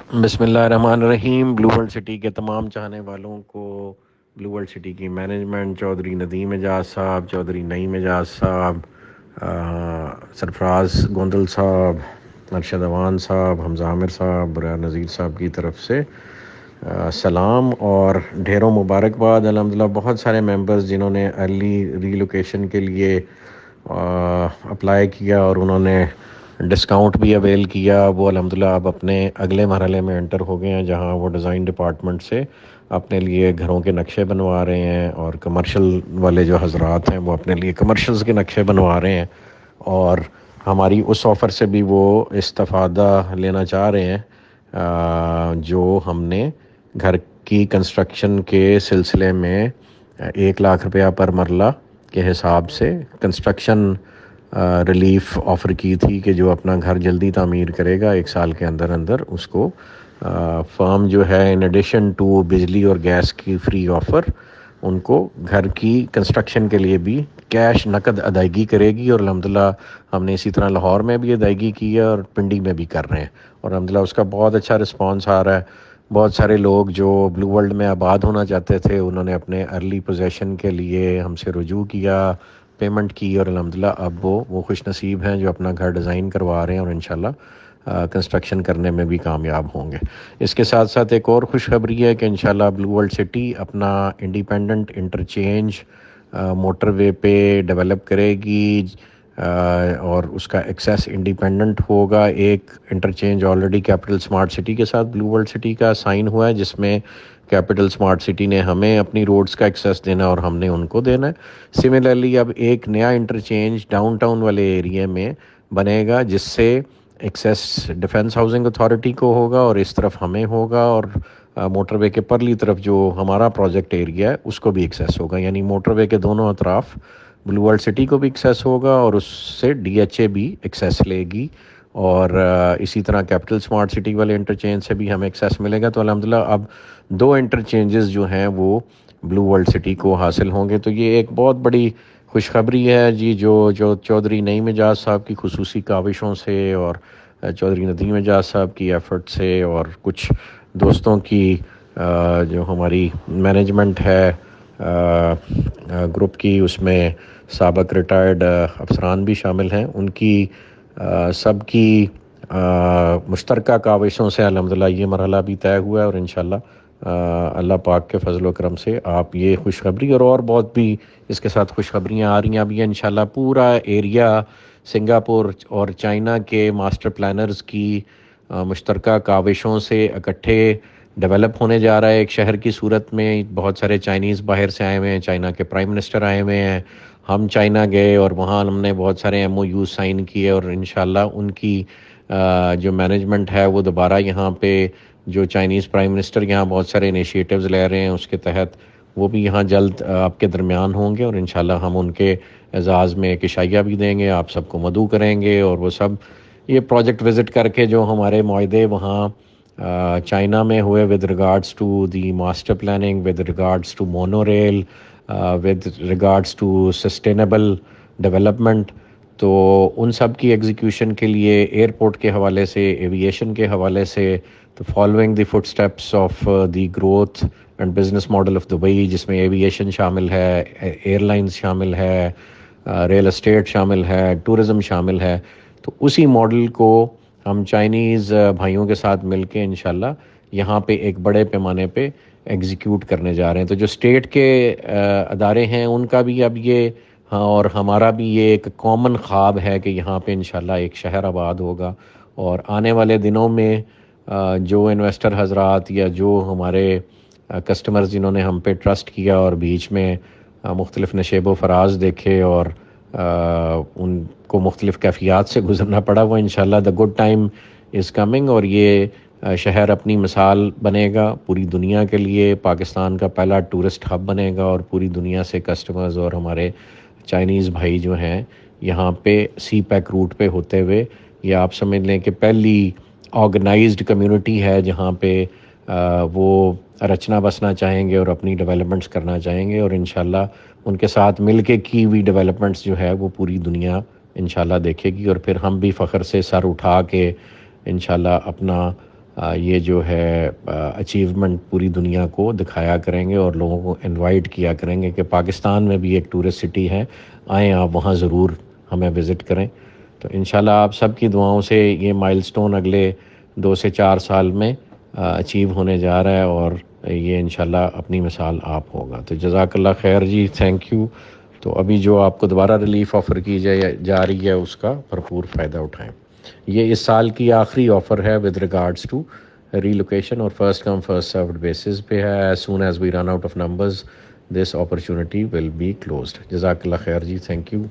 بسم اللہ الرحمن الرحیم۔ بلو ورلڈ سٹی کے تمام چاہنے والوں کو بلو ورلڈ سٹی کی مینجمنٹ، چودھری ندیم اعجاز صاحب، چودھری نعیم اعجاز صاحب، سرفراز گوندل صاحب، ارشد اوان صاحب، حمزہ عامر صاحب، برار نذیر صاحب کی طرف سے سلام اور ڈھیروں مبارکباد۔ الحمدللہ بہت سارے ممبرز جنہوں نے ارلی ری لوکیشن کے لیے اپلائی کیا اور انہوں نے ڈسکاؤنٹ بھی اویل کیا، وہ الحمدللہ اب اپنے اگلے مرحلے میں انٹر ہو گئے ہیں، جہاں وہ ڈیزائن ڈپارٹمنٹ سے اپنے لیے گھروں کے نقشے بنوا رہے ہیں، اور کمرشل والے جو حضرات ہیں وہ اپنے لیے کمرشلز کے نقشے بنوا رہے ہیں، اور ہماری اس آفر سے بھی وہ استفادہ لینا چاہ رہے ہیں جو ہم نے گھر کی کنسٹرکشن کے سلسلے میں 1 لاکھ روپیہ پر مرلہ کے حساب سے کنسٹرکشن ریلیف آفر کی تھی کہ جو اپنا گھر جلدی تعمیر کرے گا 1 سال کے اندر اندر اس کو فرم جو ہے ان ایڈیشن ٹو بجلی اور گیس کی فری آفر ان کو گھر کی کنسٹرکشن کے لیے بھی کیش نقد ادائیگی کرے گی، اور الحمدللہ ہم نے اسی طرح لاہور میں بھی ادائیگی کی ہے اور پنڈی میں بھی کر رہے ہیں، اور الحمدللہ اس کا بہت اچھا رسپانس آ رہا ہے۔ بہت سارے لوگ جو بلو ورلڈ میں آباد ہونا چاہتے تھے انہوں نے اپنے ارلی پوزیشن کے لیے ہم سے رجوع کیا، پیمنٹ کی، اور الحمدللہ اب وہ خوش نصیب ہیں جو اپنا گھر ڈیزائن کروا رہے ہیں اور انشاءاللہ کنسٹرکشن کرنے میں بھی کامیاب ہوں گے۔ اس کے ساتھ ساتھ ایک اور خوشخبری ہے کہ انشاءاللہ بلو ورلڈ سٹی اپنا انڈیپینڈنٹ انٹرچینج موٹر وے پہ ڈیولپ کرے گی، اور اس کا ایکسیس انڈیپینڈنٹ ہوگا۔ ایک interchange already capital smart city کے ساتھ بلو ورلڈ سٹی کا سائن ہوا ہے، جس میں کیپٹل سمارٹ سٹی نے ہمیں اپنی روڈز کا ایکسیس دینا اور ہم نے ان کو دینا ہے۔ سملرلی اب ایک نیا انٹرچینج ڈاؤن ٹاؤن والے ایریے میں بنے گا، جس سے ایکسیس ڈیفنس ہاؤسنگ اتھارٹی کو ہوگا اور اس طرف ہمیں ہوگا، اور موٹر وے کے پرلی طرف جو ہمارا پروجیکٹ ایریا ہے اس کو بھی ایکسیس ہوگا، یعنی موٹر وے کے دونوں اطراف بلو ورلڈ سٹی کو بھی ایکسیس ہوگا اور اس سے ڈی ایچ اے بھی ایکسیس لے گی، اور اسی طرح کیپٹل سمارٹ سٹی والے انٹرچینج سے بھی ہمیں ایکسیس ملے گا۔ تو الحمدللہ اب 2 انٹرچینجز جو ہیں وہ بلو ورلڈ سٹی کو حاصل ہوں گے، تو یہ ایک بہت بڑی خوشخبری ہے جی، جو چودھری نعیم اعجاز صاحب کی خصوصی کاوشوں سے اور چودھری ندیم اعجاز صاحب کی ایفرٹ سے اور کچھ دوستوں کی جو ہماری مینجمنٹ ہے گروپ کی، اس میں سابق ریٹائرڈ افسران بھی شامل ہیں، ان کی سب کی مشترکہ کاوشوں سے الحمدللہ یہ مرحلہ بھی طے ہوا ہے، اور انشاءاللہ اللہ پاک کے فضل و کرم سے آپ یہ خوشخبری اور بہت بھی اس کے ساتھ خوشخبریاں آ رہی ہیں ابھی انشاءاللہ پورا ایریا سنگاپور اور چائنا کے ماسٹر پلانرز کی مشترکہ کاوشوں سے اکٹھے ڈیولپ ہونے جا رہا ہے ایک شہر کی صورت میں۔ بہت سارے چائنیز باہر سے آئے ہوئے ہیں، چائنا کے پرائم منسٹر آئے ہوئے ہیں، ہم چائنا گئے اور وہاں ہم نے بہت سارے ایم او یو سائن کیے، اور انشاءاللہ ان کی جو مینجمنٹ ہے وہ دوبارہ یہاں پہ جو چائنیز پرائم منسٹر یہاں بہت سارے انیشیٹوز لے رہے ہیں اس کے تحت وہ بھی یہاں جلد آپ کے درمیان ہوں گے، اور انشاءاللہ ہم ان کے اعزاز میں ایک عشائیہ بھی دیں گے، آپ سب کو مدعو کریں گے، اور وہ سب یہ پروجیکٹ وزٹ کر کے جو ہمارے معاہدے وہاں چائنا میں ہوئے with regards to the master planning, with regards to monorail, with regards to sustainable development, تو ان سب کی ایگزیکیوشن کے لیے ایئرپورٹ کے حوالے سے، ایوییشن کے حوالے سے، تو following the footsteps of the growth and business model of Dubai, جس میں ایوییشن شامل ہے، ایئر لائنز شامل ہے، ریل اسٹیٹ شامل ہے، ٹورزم شامل ہے، تو اسی ماڈل کو ہم چائنیز بھائیوں کے ساتھ مل کے انشاءاللہ یہاں پہ ایک بڑے پیمانے پہ ایگزیکیوٹ کرنے جا رہے ہیں۔ تو جو اسٹیٹ کے ادارے ہیں ان کا بھی اب یہ ہاں اور ہمارا بھی یہ ایک کامن خواب ہے کہ یہاں پہ انشاءاللہ ایک شہر آباد ہوگا، اور آنے والے دنوں میں جو انویسٹر حضرات یا جو ہمارے کسٹمرز جنہوں نے ہم پہ ٹرسٹ کیا اور بیچ میں مختلف نشیب و فراز دیکھے اور ان کو مختلف کیفیات سے گزرنا پڑا، وہ انشاءاللہ the good time is coming، اور یہ شہر اپنی مثال بنے گا پوری دنیا کے لیے، پاکستان کا پہلا ٹورسٹ ہب بنے گا، اور پوری دنیا سے کسٹمرز اور ہمارے چائنیز بھائی جو ہیں یہاں پہ سی پیک روٹ پہ ہوتے ہوئے یہ آپ سمجھ لیں کہ پہلی آرگنائزڈ کمیونٹی ہے جہاں پہ وہ رچنا بسنا چاہیں گے اور اپنی ڈیولپمنٹس کرنا چاہیں گے، اور انشاءاللہ ان کے ساتھ مل کے کی ہوئی ڈیولپمنٹس جو ہے وہ پوری دنیا انشاءاللہ دیکھے گی، اور پھر ہم بھی فخر سے سر اٹھا کے انشاءاللہ اپنا یہ جو ہے اچیومنٹ پوری دنیا کو دکھایا کریں گے اور لوگوں کو انوائٹ کیا کریں گے کہ پاکستان میں بھی ایک ٹورسٹ سٹی ہے، آئیں آپ وہاں ضرور ہمیں وزٹ کریں۔ تو انشاءاللہ آپ سب کی دعاؤں سے یہ مائل سٹون اگلے 2 سے 4 سال میں اچیو ہونے جا رہا ہے، اور یہ انشاءاللہ اپنی مثال آپ ہوگا۔ تو جزاک اللہ خیر جی، تھینک یو۔ تو ابھی جو آپ کو دوبارہ ریلیف آفر کی جا رہی ہے اس کا بھرپور فائدہ اٹھائیں۔ یہ اس سال کی آخری آفر ہے with regards to relocation, اور first come first served basis پہ ہے۔ As soon as we run out of numbers this opportunity will be closed. جزاک اللہ خیر جی، تھینک یو۔